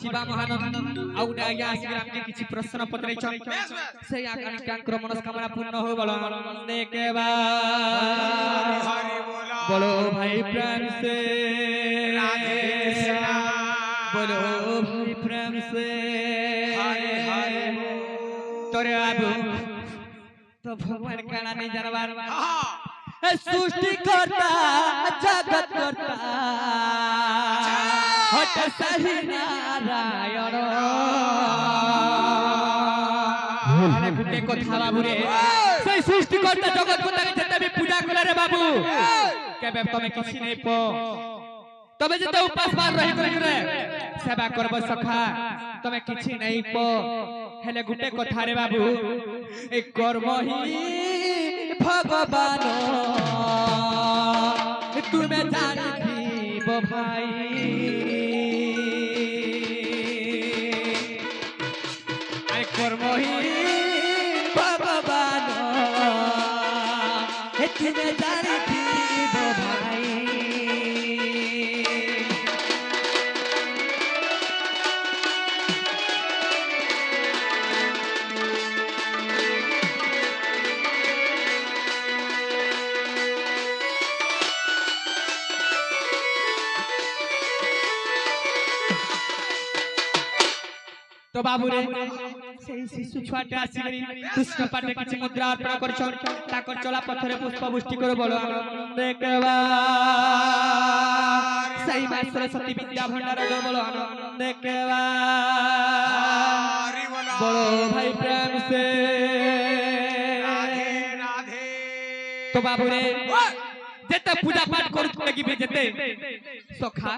जीवा महान आउडा या आसिराम के किछि प्रश्न पत्र छ से आकांक्षा मनोकामना पूर्ण हो बोलो देखे बा बोलो भाई प्रेम से राधे कृष्ण बोलो भाई प्रेम से हरे हरे तोरे बाबू तो भगवान काना नहीं जानवर सृष्टि करता जगत करता हट सही नारायण अरे गुटे कथा बाबू रे से सृष्टि करता जगत करता जेते भी पूजा करे रे बाबू केबे तमे किछि नै प तमे जेते उपास बार रही करे सेवा करब सखा तमे किछि नै प हेले गुटे कथा रे बाबू ए कर्म ही भगवान तुम्हें जानती वो भाई अरे कर्म ही भगवान तुम्हें जानती वो भाई तो बाबू रे सेही शिशु छुआटे आसीगरी कृष्ण पाटे किछि मुद्रा अर्पण करछ ताकर चला पथरे पुष्प वृष्टि करो बोलो आनंद केवा सही मां सरस्वती विद्या भंडार दो बोलो आनंद केवा बोलो भाई प्रेम से राधे राधे तो बाबू रे जेते पूजा पाठ करू लगी जेते सखा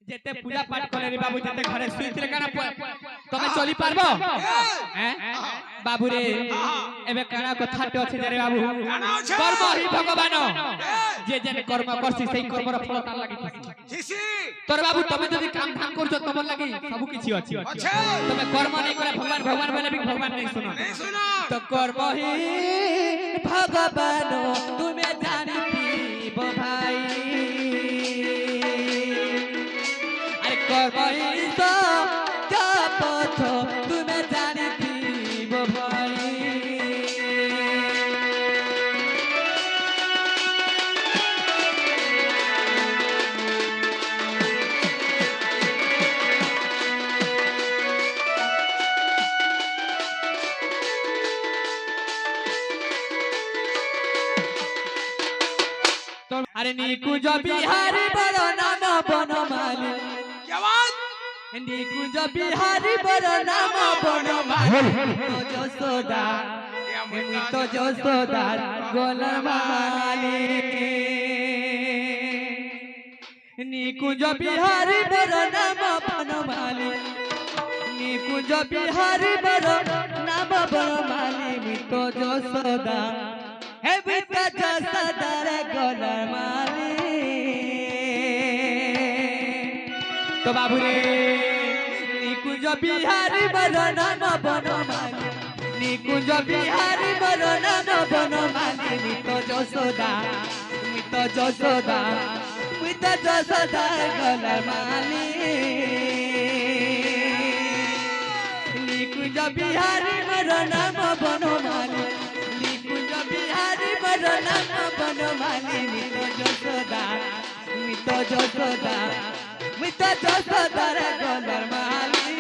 जेते पूजा पाठ करे रे बाबू जेते घरे सुइतले काना तमे चली पारबो हैं बाबू रे एबे काना कथाटे अछि रे बाबू कर्म ही भगवान जे जे कर्म करसी सेही कर्मर फल तार लागि छिसी तोर बाबू तमे जदी काम धाम करछो तम लागि सब किछि अछि तमे कर्म नै करे भगवान भगवान बोले भी भगवान नै सुनो तो कर्म ही भगवान तुमे जानती बो भाई कर्म तो क्या पथ तुम्हें जानती वो भाई अरे निकुंज बिहारी बड़ नाम बनमाली निकुंज बिहारी बड़ नाम बनमाली तो जसोदा गोलमाली निकुंज बिहारी बड़ नाम बनमाली निकुंज बिहारी बड़ नाम बनमाली तो जसोदा हे बिता जसोदा रे गोलमाली तो बाबू रे निकुंज बिहारी बड़ नाम बनमाली निकुंज बिहारी बड़ नाम बनमाली मितो जसोदा गोलमाली निकुंज बिहारी बड़ नाम बनमाली निकुंज बिहारी बड़ नाम बनमाली मितो जसोदा मिता जसोदा रे गोलमाली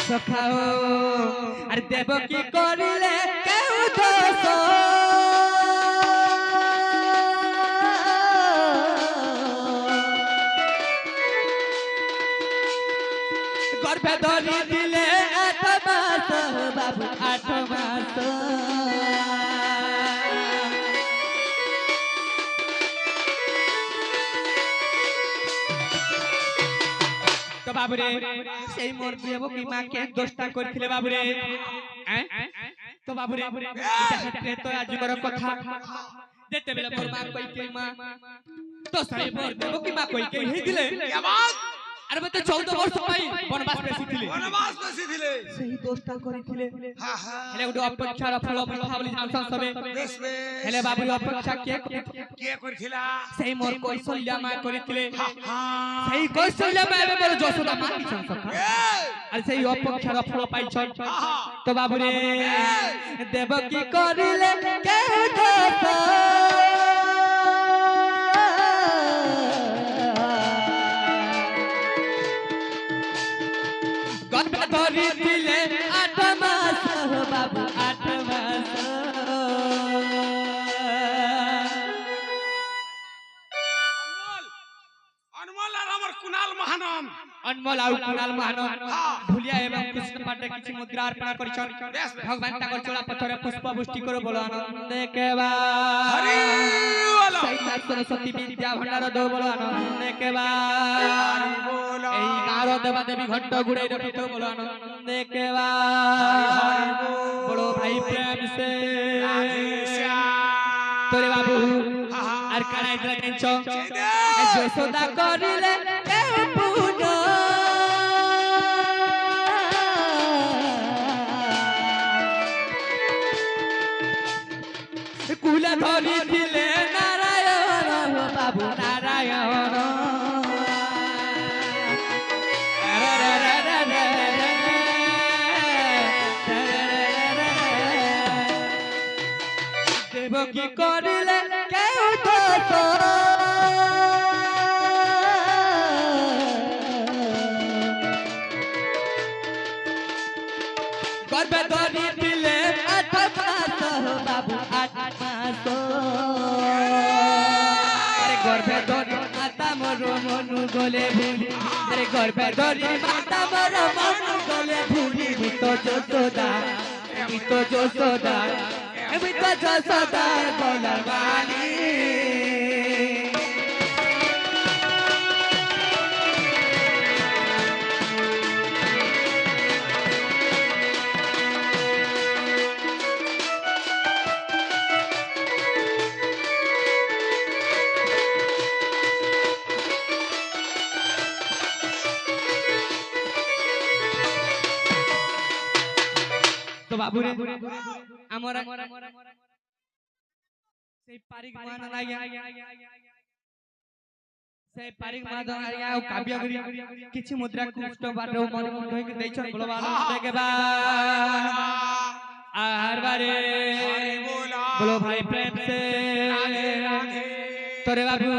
सखाओ अरे देवकी करिले केउ दोष गर्भे धरी दिले 8 मास बाबू 8 मास तो बाबू रे सेही मोर देवकी मां के दोस्ता करथिले बाबू रे हैं तो বাবুরে তো আজ বড় কথা যেতে বেলা মোর মা কই কে মা তো সাই মোর দেব কি মা কই কে হে দিলে কি বাত আরে বতে 14 বর্ষ পাই বনবাস বেশি দিলে সেই দোস্তা করিছিলে হ্যাঁ হ্যাঁ হেলে গুড অপেক্ষার ফল কথা বলি জানছন সবে বেশ বেশ হেলে বাবু অপেক্ষা কে করিছিলা সেই মোর কৌশল্যা মা করিছিলে হ্যাঁ সেই কৌশল্যা মা এবে বড় যশোদা মা দিছন সখা আর সেই অপেক্ষার ফল পাইছ তো বাবুরে দেব কি করিলে কে দোষ ধরি দিলে 8 মাস বাবু 8 মাস অনমল আর আমার কুনাল মহানম অনমল আর কুনাল মহানম ভুলিয়া এবং কৃষ্ণ পাটে কিছু মুদ্রা অর্পণ করিছন ভগবান তাকর চোলা পথরে পুষ্প বৃষ্টি করে বলো আনন্দে কেবা হরি বলো সেই সরস্বতী বিদ্যা ভণ্ডার দো বলো আনন্দে কেবা হরি বলো এই গার দেবা দেবী ঘণ্ট গুড়াই রখিত বলো আনন্দে কেবা হরি বড় ভাই প্রেম সে রাধেশ্যাম তোরে বাবু আর কানাই দিলা জানছো যশোদা করিলে কেউ পুন কুলা ধরি দিলে নারায়ণ বাবু নারায়ণ দেব কি করিলে কেউ দোষ গর্বে ধরি দিলে 8 মাস বাবু 8 মাস আরে গর্বে ধরি মাতা মোর মনু গলে ভুলি আরে গর্বে ধরি মাতা মোর মনু গলে ভুলি তো যশোদা গলার মালি তো বাবুরে আমরা সেই পারিক মান লাগিয়া সেই পারিক মান লাগিয়া কাব্য করি কিছু মুদ্রা কুষ্ট বাটো মন মন হই কে দেইছন বলবা দেখবা আর বারে বলো ভাই প্রেম সে তোরে বাবু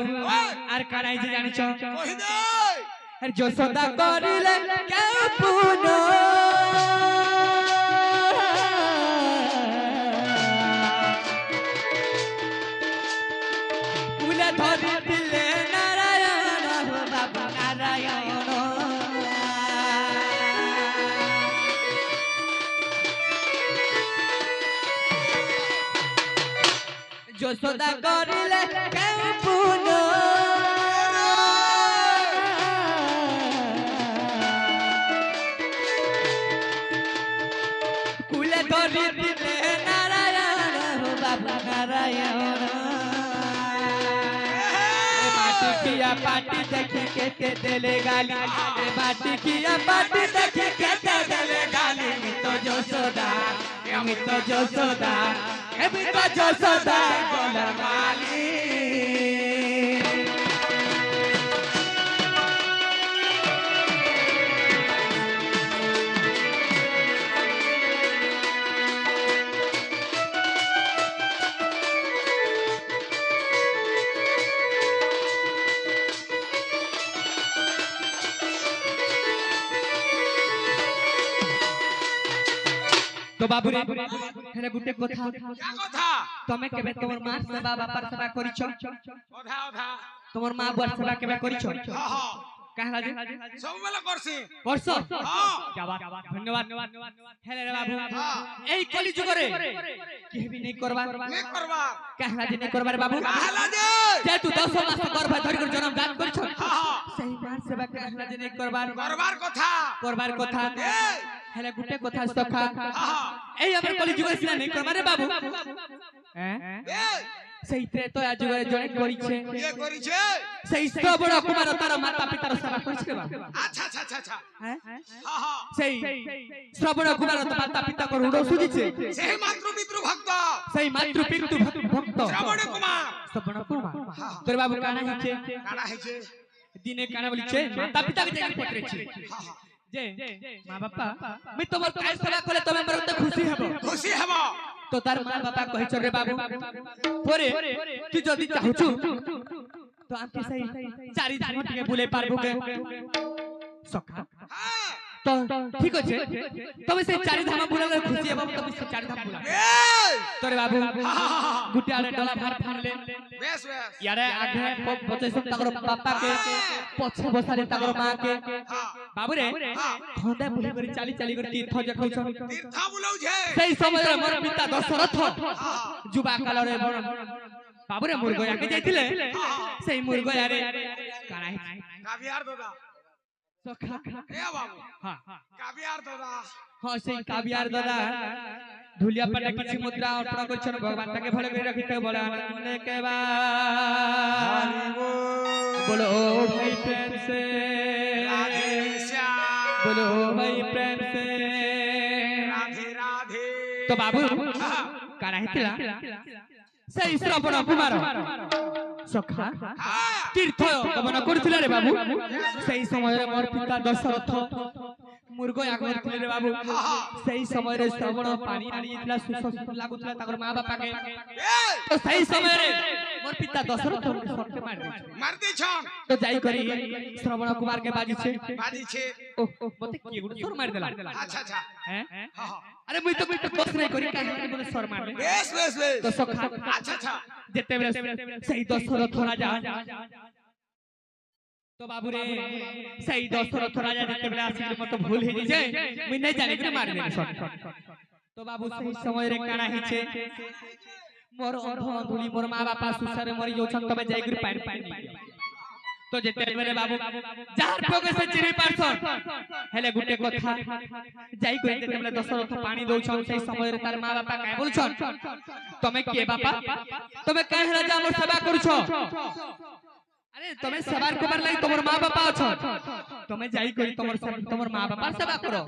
আর কানাই যে জানিছ কই দে আর যশোদা করিলে কেউ পুন কুলে ধরি দিলে নারায়ণ বাবু নারায়ণ যশোদা করিলে কেউ পুন কুলে ধরি দিলে নারায়ণ বাবু নারায়ণ माटी किया पाटी देखी के देले गाली माटी किया पाटी देखी के देले गाली तो যশোদা গলার মালি তো বাবুরে হেলে গুটে কথা কথা তুমি কেবে তোমার মা সেবা বাবার সেবা করিছ ওধা ওধা তোমার মা বাবার সেবা কেবে করিছ হ্যাঁ হ্যাঁ কাহলা যে সব বেলা করছি করছ হ্যাঁ কি বাত ধন্যবাদ হেলে রে বাবু এই কলি যুগরে কেবি নাই করবা নে করবা কাহলা যে নাই করবার বাবু কাহলা যে যে তু 10 মাস গর্ভে ধরি করে জন্ম দান করিছ হ্যাঁ সেই মা সেবা কাহলা যে নাই করবার করবার কথা করবার কথা হেলে গুটে কথা সখা আহা এই আমার কলি যুগে সিনা নেই করমারে বাবু হ্যাঁ এ সেইতে তো আজ যুগে জনে করিছে কে করিছে সেই শ্রবণ কুমার তার মাতা পিতার সেবা করিছে বাবু আচ্ছা আচ্ছা আচ্ছা আচ্ছা হ্যাঁ আহা সেই শ্রবণ কুমার তো মাতা পিতা কো রুড় সুজিছে সেই মাতৃ পিতৃ ভক্ত সেই মাতৃ পিতৃ ভক্ত শ্রবণ কুমার শ্রবণ কুমার তোর বাবু কানা হচ্ছে কানা হইছে দিনে কানা বলিছে মাতা পিতাকে যাই পকড়েছে আহা যে মা বাপা আমি তোমার কাজ সেবা করে তুমি আমার মধ্যে খুশি হব খুশি হব তো তার মা বাপা কহিছ রে বাবু পরে তুই যদি চাহুছু তো আমি সেই চারি ধাম টিকে বুলে পারবো কে সখা হ্যাঁ তো ঠিক আছে তবে সেই চারি ধাম বুলালে খুশি হব তবে সেই চারি ধাম বুলা এ তোরে বাবু গুটি আড়ে ডলা ভার ফানলে বেশ বেশ ইয়ারে আগে পচে সব তাকর বাপা কে পছে বসালে তাকর মা কে হ্যাঁ বাবু রে খন্দে বুলে করে চালি চালি করে তীর্থ দেখুছ তীর্থ বুলাউছে সেই সময় মোর পিতা দশরথ যুবা কালরে বড় বাবুরে মুরগয়াকে যাইতিলে সেই মুরগয়ারে কানাই কাবিয়ার দাদা সখা এ বাবু হ্যাঁ কাবিয়ার দাদা হ্যাঁ সেই কাবিয়ার দাদা ধুলিয়া পাটা কিছু মুদ্রা অর্পণ করছেন ভগবান তাকে ভালো করে রাখিতে বলে আনন্দে কেবা बोलो भाई प्रेम से রাধে শ্যাম बोलो भाई प्रेम से রাধে রাধে तो बाबू काना हितला সেই শ্রবণ কুমার সখা হ্যাঁ তীর্থ গমন করছিল রে বাবু সেই সময়ে মোর পিতা দশরথ মুরগ আগমন রে বাবু সেই সময়ে শ্রবণ পানি আনিছিলা সুস্বাদু লাগুছিলা তাকর মা বাপাকে এ তো সেই সময়ে মোর পিতা দশরথ সরকে মার দিছে মার দিছন তো যাই করি শ্রবণ কুমার কে বাজিছে বাজিছে ওহ মতে কি গুড সর মার দেলা আচ্ছা আচ্ছা হ্যাঁ হ্যাঁ আরে মুই তো দোষ নাই করি কাহে বলে সর মারলে বেশ বেশ বেশ তো সখা আচ্ছা আচ্ছা যেতে বেলে সেই দশরথ রাজা তো বাবু রে সেই দশরথ রাজা যেতে বেলে আসির মতো ভুল হই যায় মুই নাই জানি করে মার দেনি সর তো বাবু সেই সময় রে কানা হিছে মোর অন্ধ ধুলি মোর মা বাপা সুসারে মরি যাউছন তবে যাই করে পানি পানি তো যেতে বেলে বাবু যার পগে সে চিরি পারছন হেলে গুটে কথা যাই করে যেতে বেলে দশরথ পানি দউছন সেই সময় রে তার মা বাপা কাই বলছন তুমি কে বাপা তুমি কাহে রাজা আমার সেবা করছ আরে তুমি সেবার কবার লাগি তোমার মা বাপা আছো তুমি যাই করি তোমার মা বাবার সেবা করো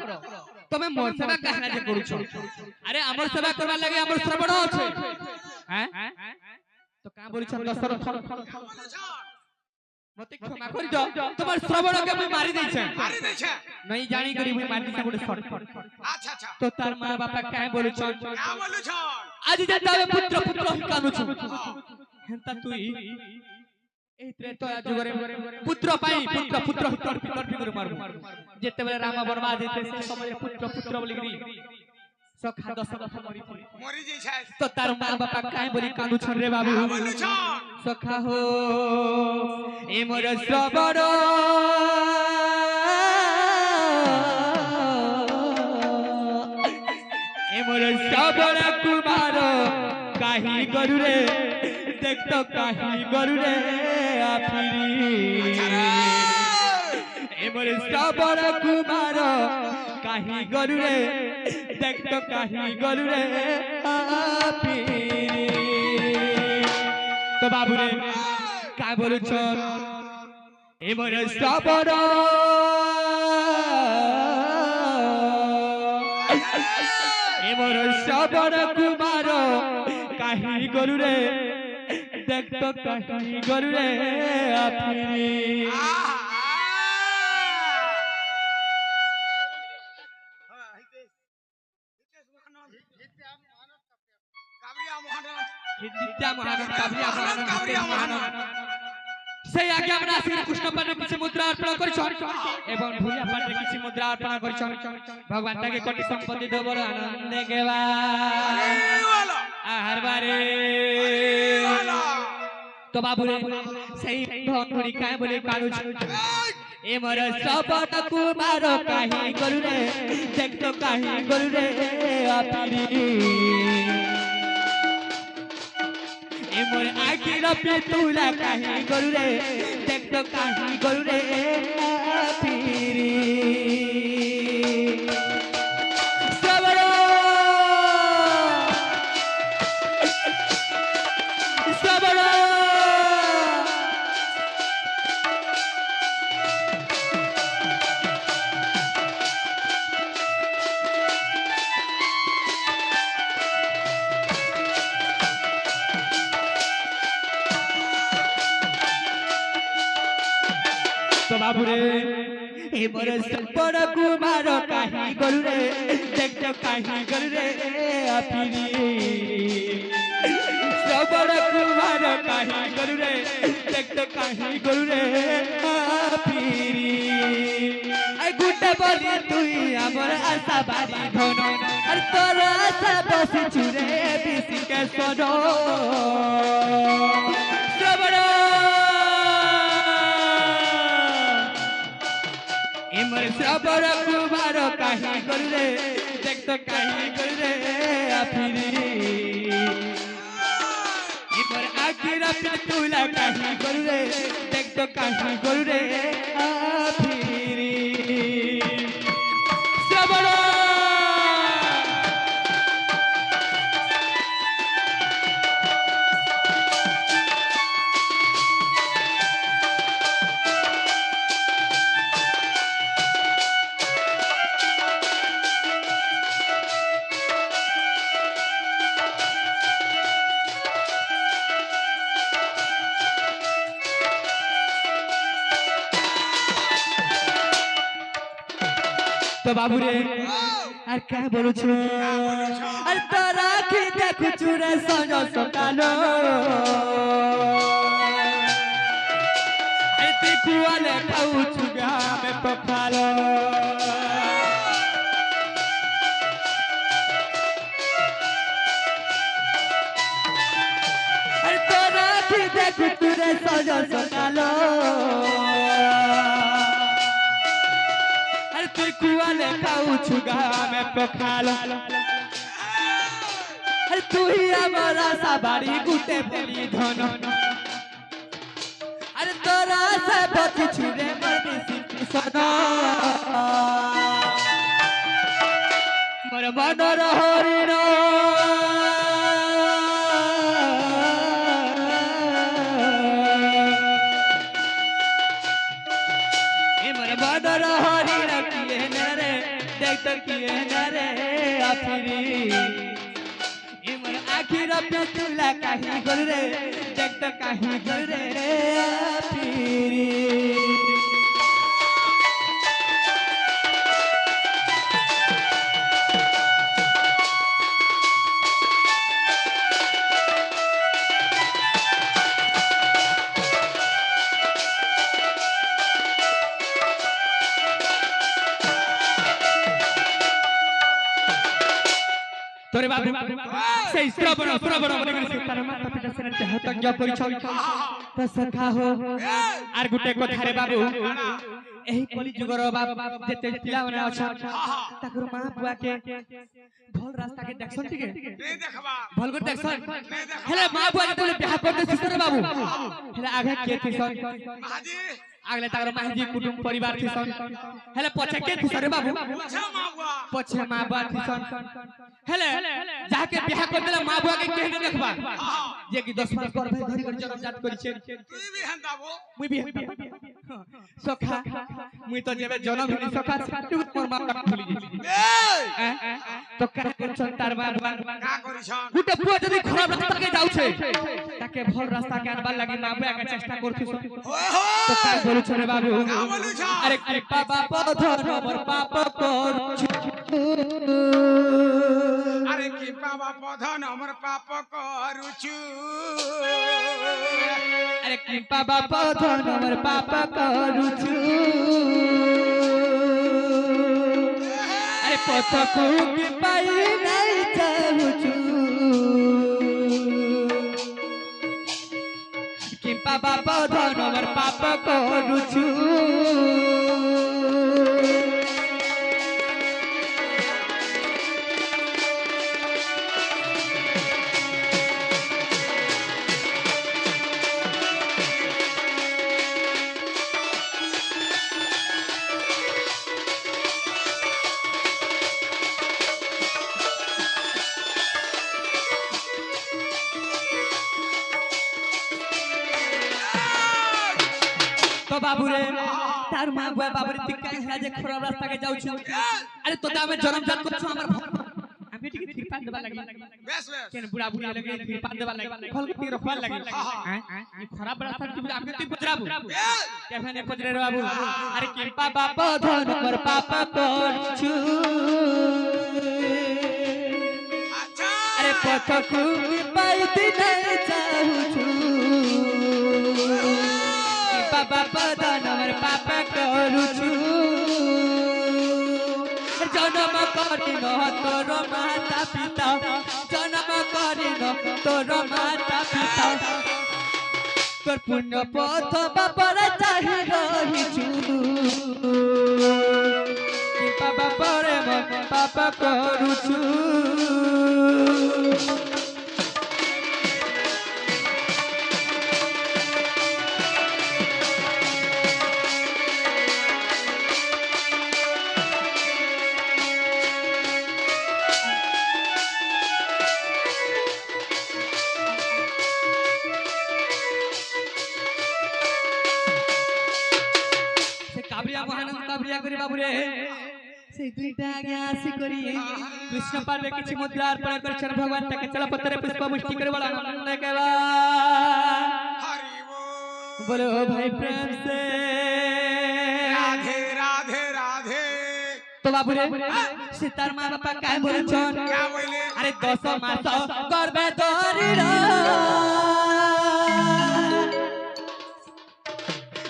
তুমি মোর সেবা কাহে রাজা করছ আরে আমার সেবা করবার লাগি আমার শ্রবণ আছে হ্যাঁ তো কা বলছ দশরথ মতে ক্ষমা করি দাও তোমার শ্রবণকে আমি মারি দেইছে মারি দিছে নাই জানি করি আমি মারি দিছে গুটে শর্ট আচ্ছা আচ্ছা তো তার মা বাপা কাহে বলছ কা বলছন আজ যে তবে পুত্র পুত্র কানুছ হেনতা তুই এই ত্রেতয়া যুগরে পুত্র পাই পুত্র পুত্র হিতর পিতর পিতর মারব যেতে বেলে রাম বনবাস যেতে সেই সময় পুত্র পুত্র বলি গরি সখা দশরথ মরি মরি যাইছে তো তার মা বাপা কাই বলি কান্দু ছন রে বাবু কা বলছন সখা হো এ মোর শ্রবণ এ মোর শ্রবণ কুমার কাহি গরু রে দেখ তো কাহি গরু রে আফিরি এ মোর শ্রবণ কুমার কাহি গরু রে দেখ তো কাহি গরু রে আফিরি তো বাবু রে কা বলছ এ মোর শ্রবণ এ মোর শ্রবণ কুমার কাহি গরু রে দেখ তো কাহি গরু রে আফিরি নিত্যা মহানন্দ কাবরিয়া মহানন্দ সেই আগে আমরা শ্রী কৃষ্ণ পাঠে কিছু মুদ্রা অর্পণ করিছ এবং ভূয়া পাঠে কিছু মুদ্রা অর্পণ করিছ ভগবান তাকে কোটি সম্পত্তি দেব বড় আনন্দে গেবা আহার বারে তো বাবু রে সেই ধনধুরি কায় বলে কারু এ মোর শ্রবণ কুমার কাহি গরু রে দেখ তো কাহি গরু রে আপিরি এ মোর আকির পেতুলা কাহি গরু রে দেখ তো কাহি গরু রে আপিরি শ্রবণ তো বাবুরে এবার বড় কুমার কাহি গরু রে দেখতো কাহি গরু রে আপিরি বড় কুমার কাহি গরু রে দেখতো কাহি গরু রে আপিরি আই গুটা বলি তুই আমার আশা বাড়ি ধন আর তোর আশা বসি চুরে বিসি কে সরো এমর শ্রবণ কুমার কাহি গরু রে দেখতো কাহি গরু রে আপিরি এমর আখির আপির তুলা কাহি গরু রে দেখতো কাহি গরু রে আপিরি শ্রবণ তো বাবুরে আর কে বলছো আর তোরা কি দেখুছু রে সজ সকাল আর তুই কুয়ালে খাউছু গামে পখাল আর তোরা কি দেখুছু রে সজ সকাল তুই কুয়ালে খাউছু গামে পখাল আর তুই আমার আশা বাড়ি গুটে বলি ধন আরে তোর আশা বতি ছুড়ে মরবি সিদ্ধি সদ মোর মনর হরিণ মোর মনর হরিণ কিয়ে রে দেখতো কিয়ে রে আফিরি এমর আখির পেতুলা কাহি গরু রে দেখতো কাহি গরু রে আফিরি তোরে বাবু সেই শ্রবণ মনে করিস তার মাতা পিতা সেন দেহ তজ্ঞ পরিচয় তো সখা হো আর গুটে কথা রে বাবু এই কলি যুগর বাপ যেতে পিলাওনে অছ তাকর মা বুয়াকে ভল রাস্তাকে দেখছন ঠিকে नहीं देखबा ভল করে দেখছন হেলে মা বুয়া যেতে বিয়া করতে শিশু রে বাবু হেলে আগে কে থিসন हाजी আগলে তাকর মাহিজি কুটুম পরিবার থিসন হেলে পছে কে থিসন রে বাবু अच्छा मागवा পছে মা বুয়া থিসন হেলে যাকে বিয়া করে দিলে মা বুয়াকে কেনে দেখবা যে কি 10 মাস পর ভাই ধরি করে জন্মজাত করিছে তুই भी हंदाबो মুই বিয়া সখা মুই তো যেবে জন্ম হইনি সখা ছাটু মোর মা বাপ ভুলি ए তো কার করছন তার মা বুয়া का करिছন গুটে পুয়া যদি খারাপ রাস্তাকে যাচ্ছে তাকে ভাল রাস্তাকে আনবার লাগি মা বুয়াকে চেষ্টা করছিস ओहो তো কার বলছ রে বাবু का बोलुछ আরে কি বাবা পধর মোর পাপ করছু अरे की बाबा पधन हमर पाप करूछु আরে কি বাবা পধর মোর পাপ করছু আরে পথকু কি পাই নাই যাউছু কি বাবা পধর মোর পাপ করছু তো বাবুরে তার মা বুয়া বাবুরে তুই কাই হেলা যে খরাব রাস্তাকে যাউছু আরে তোতে আমি জনমজাত করছু আমার আমি ঠিক ফিরপাত দেবা লাগি বেশ বেশ কেন বুড়া বুড়ি লাগে ফিরপাত দেবা লাগি ফল কি রখবার লাগি হ্যাঁ এই খরাব রাস্তা তুই আমি তুই পজরাবু কেভানে পজরে রে বাবু আরে কি পাপা পধন কর পাপা করছু আচ্ছা আরে পথকু পাইতে নাই চাহুছু কি পাপা পধন আমার পাপা করছু জনম করিন তোর মাতা পিতা জনম করিন তোর মাতা পিতা তোর পুণ্য পথ বাবার চাহি রহিছু কি বাবা পরে পাপা করুছু কাবরিয়া মহানন্দ কাবরিয়া করে বাবুরে সেই দুইটা আগে আসি করি কৃষ্ণ পার্বে কিছু মুদ্রা অর্পণ করেছেন ভগবান তাকে চলপত্রে পুষ্প মুষ্টি করে বলা আনন্দ কেবা হরি बोलो भाई प्रेम से রাধে রাধে রাধে तो बाबू रे सीतार माँ बापा काय बोले चोन क्या बोले अरे 10 मास करबे तोरी रो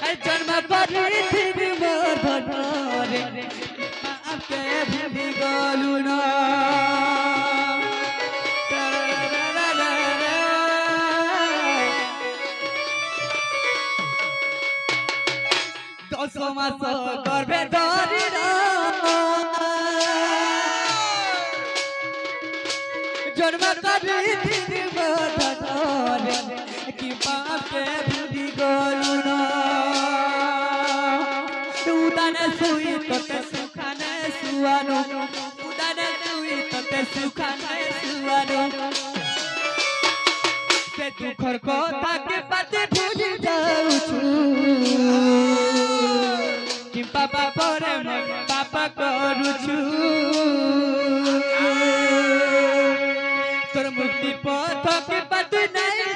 अरे जन्म करी थी मोर भटोरे आपके भूली गलू ना मास करबे तोरी रो जन्म करी थी मोर भटोरे कि बापे भूली गलू ना उदाने सुई तोते सुखाने सुआनो उदाने सुई तोते सुखाने सुआनो से दुखर কথা के बाते भूल जाउछु कि पापा परे मन पापा करूछु तोर मुक्ति पथ के बात नहीं